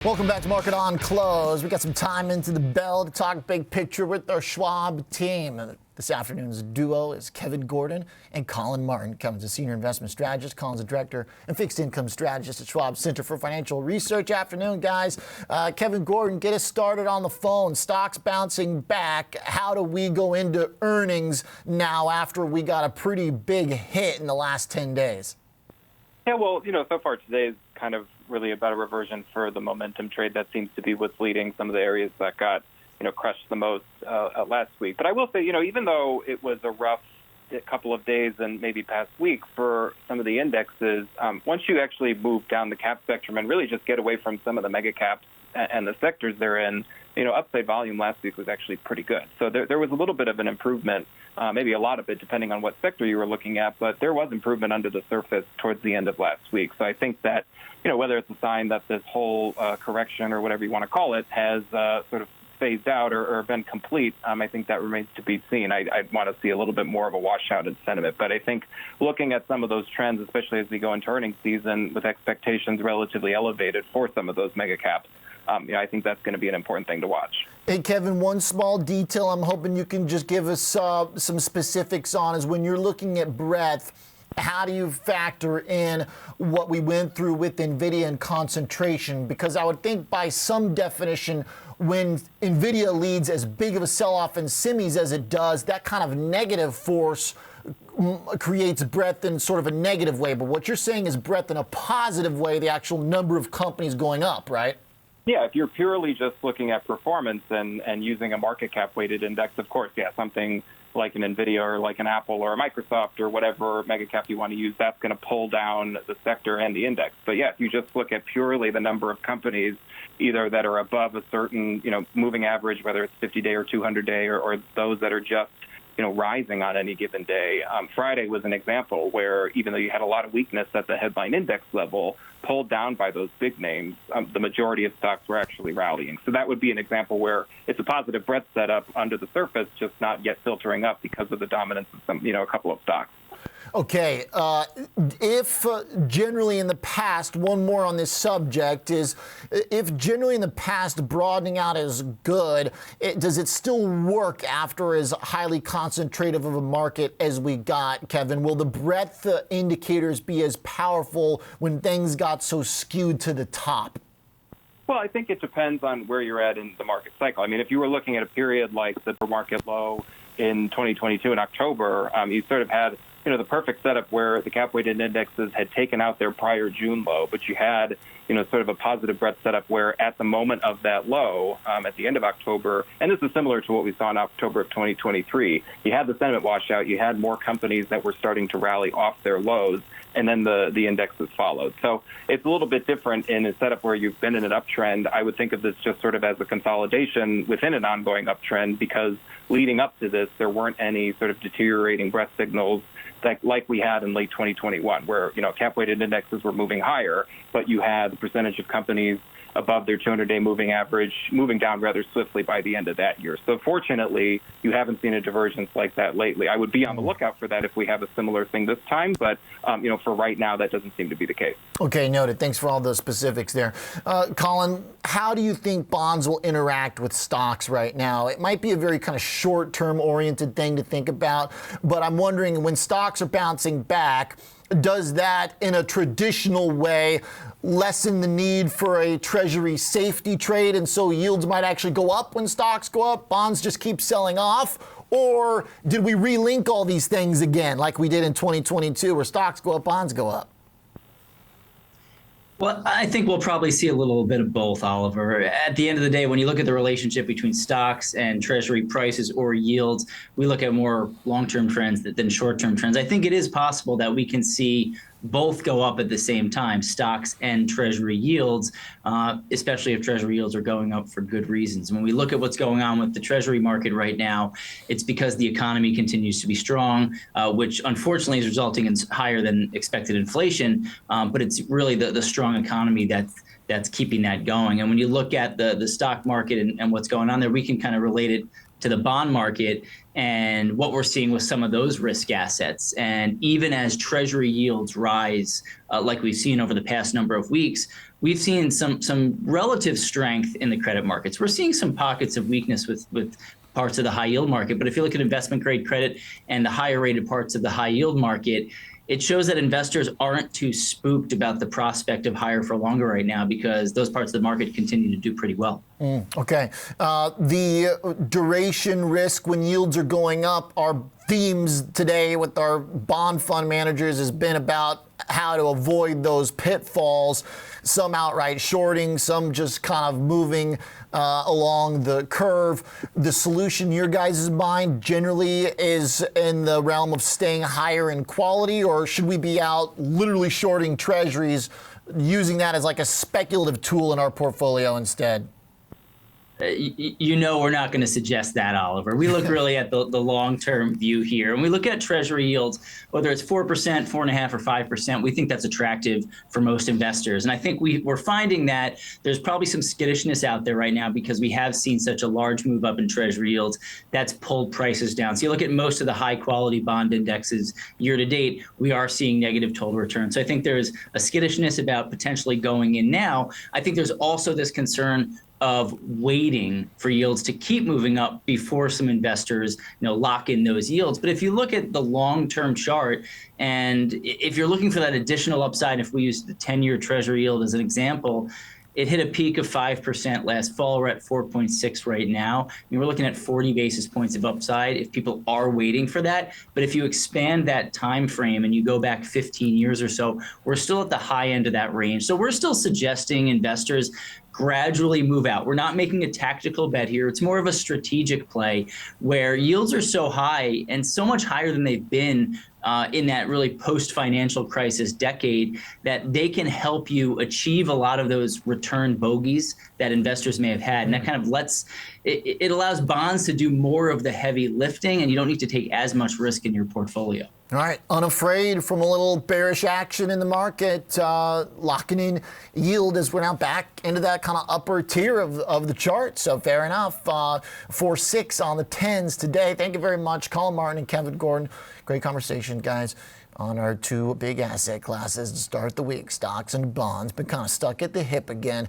Welcome back to Market on Close. We got some time into the bell to talk big picture with our Schwab team. This afternoon's duo is Kevin Gordon and Collin Martin. Kevin's a senior investment strategist. Collin's a director and fixed income strategist at Schwab Center for Financial Research. Afternoon, guys. Kevin Gordon, get us started on the phone. Stocks bouncing back. How do we go into earnings now after we got a pretty big hit in the last 10 days? Yeah, well, so far today is kind of really about a reversion for the momentum trade. That seems to be what's leading some of the areas that got, crushed the most last week. But I will say, even though it was a rough couple of days and maybe past week for some of the indexes, once you actually move down the cap spectrum and really just get away from some of the mega caps and the sectors they're in, upside volume last week was actually pretty good. So there was a little bit of an improvement, maybe a lot of it depending on what sector you were looking at, but there was improvement under the surface towards the end of last week. So I think that, whether it's a sign that this whole correction or whatever you want to call it has sort of phased out or been complete, I think that remains to be seen. I'd want to see a little bit more of a washout in sentiment. But I think looking at some of those trends, especially as we go into earnings season with expectations relatively elevated for some of those mega caps, I think that's going to be an important thing to watch. Hey, Kevin, one small detail I'm hoping you can just give us some specifics on is when you're looking at breadth, how do you factor in what we went through with NVIDIA and concentration? Because I would think by some definition, when NVIDIA leads as big of a sell-off in semis as it does, that kind of negative force creates breadth in sort of a negative way. But what you're saying is breadth in a positive way, the actual number of companies going up, right? Yeah, if you're purely just looking at performance and using a market cap weighted index, of course, yeah, something like an NVIDIA or like an Apple or a Microsoft or whatever mega cap you want to use, that's going to pull down the sector and the index. But yeah, if you just look at purely the number of companies either that are above a certain, moving average, whether it's 50-day or 200-day or those that are just, rising on any given day. Friday was an example where even though you had a lot of weakness at the headline index level, pulled down by those big names, the majority of stocks were actually rallying. So that would be an example where it's a positive breadth setup under the surface, just not yet filtering up because of the dominance of some, a couple of stocks. Okay, if generally in the past, one more on this subject is, if generally in the past broadening out is good, does it still work after as highly concentrative of a market as we got, Kevin? Will the breadth indicators be as powerful when things got so skewed to the top? Well, I think it depends on where you're at in the market cycle. I mean, if you were looking at a period like the market low in 2022 in October, you sort of had the perfect setup where the cap-weighted indexes had taken out their prior June low, but you had, sort of a positive breadth setup where at the moment of that low, at the end of October, and this is similar to what we saw in October of 2023, you had the sentiment washout, you had more companies that were starting to rally off their lows, and then the indexes followed. So it's a little bit different in a setup where you've been in an uptrend. I would think of this just sort of as a consolidation within an ongoing uptrend, because leading up to this, there weren't any sort of deteriorating breadth signals like we had in late 2021, where, cap-weighted indexes were moving higher, but you had the percentage of companies above their 200-day moving average moving down rather swiftly by the end of that year. So fortunately, you haven't seen a divergence like that lately. I would be on the lookout for that if we have a similar thing this time, but for right now, that doesn't seem to be the case. Okay, noted. Thanks for all those specifics there. Collin, how do you think bonds will interact with stocks right now? It might be a very kind of short-term oriented thing to think about, but I'm wondering, when stocks are bouncing back, does that in a traditional way lessen the need for a treasury safety trade, and so yields might actually go up when stocks go up, bonds just keep selling off? Or did we relink all these things again like we did in 2022 where stocks go up, bonds go up? Well, I think we'll probably see a little bit of both, Oliver. At the end of the day, when you look at the relationship between stocks and treasury prices or yields, we look at more long-term trends than short-term trends. I think it is possible that we can see both go up at the same time, stocks and treasury yields, especially if treasury yields are going up for good reasons. When we look at what's going on with the treasury market right now, it's because the economy continues to be strong, which unfortunately is resulting in higher than expected inflation, but it's really the strong economy that's keeping that going. And when you look at the stock market and what's going on there, we can kind of relate it to the bond market and what we're seeing with some of those risk assets. And even as treasury yields rise, like we've seen over the past number of weeks, we've seen some relative strength in the credit markets. We're seeing some pockets of weakness with parts of the high yield market. But if you look at investment grade credit and the higher rated parts of the high yield market, it shows that investors aren't too spooked about the prospect of higher for longer right now, because those parts of the market continue to do pretty well. Okay. The duration risk when yields are going up, our themes today with our bond fund managers has been about how to avoid those pitfalls, some outright shorting, some just kind of moving along the curve. The solution, your guys' mind, generally is in the realm of staying higher in quality, or should we be out literally shorting treasuries, using that as like a speculative tool in our portfolio instead? You know, we're not going to suggest that, Oliver. We look really at the long-term view here. And we look at treasury yields, whether it's 4%, 4.5%, or 5%, we think that's attractive for most investors. And I think we're finding that there's probably some skittishness out there right now because we have seen such a large move up in treasury yields that's pulled prices down. So you look at most of the high-quality bond indexes year to date, we are seeing negative total return. So I think there's a skittishness about potentially going in now. I think there's also this concern of waiting for yields to keep moving up before some investors, lock in those yields. But if you look at the long-term chart, and if you're looking for that additional upside, if we use the 10-year treasury yield as an example, it hit a peak of 5% last fall. We're at 4.6 right now. We're looking at 40 basis points of upside if people are waiting for that. But if you expand that time frame and you go back 15 years or so, we're still at the high end of that range. So we're still suggesting investors gradually move out. We're not making a tactical bet here. It's more of a strategic play where yields are so high and so much higher than they've been in that really post-financial crisis decade, that they can help you achieve a lot of those return bogeys that investors may have had. And that kind of it allows bonds to do more of the heavy lifting, and you don't need to take as much risk in your portfolio. All right, unafraid from a little bearish action in the market, locking in yield as we're now back into that kind of upper tier of the chart. So fair enough. 4.6 on the 10s today. Thank you very much, Collin Martin and Kevin Gordon. Great conversation, guys, on our two big asset classes to start the week. Stocks and bonds, been kind of stuck at the hip again.